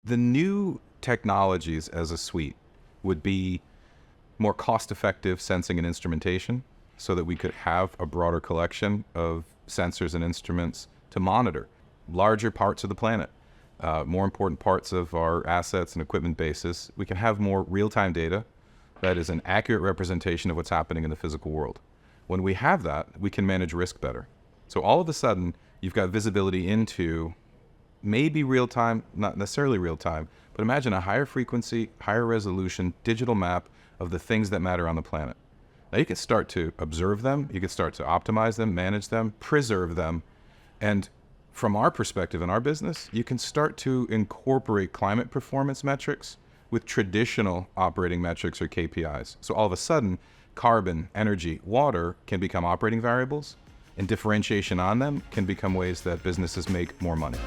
The new technologies as a suite would be more cost-effective sensing and instrumentation so that we could have a broader collection of sensors and instruments to monitor larger parts of the planet, more important parts of our assets and equipment bases. We can have more real-time data that is an accurate representation of what's happening in the physical world. When we have that, we can manage risk better. So all of a sudden, you've got visibility into maybe real-time, not necessarily real-time, but imagine a higher frequency, higher resolution digital map of the things that matter on the planet. Now you can start to observe them, you can start to optimize them, manage them, preserve them, and from our perspective in our business, you can start to incorporate climate performance metrics with traditional operating metrics or KPIs. So all of a sudden, carbon, energy, water can become operating variables, and differentiation on them can become ways that businesses make more money.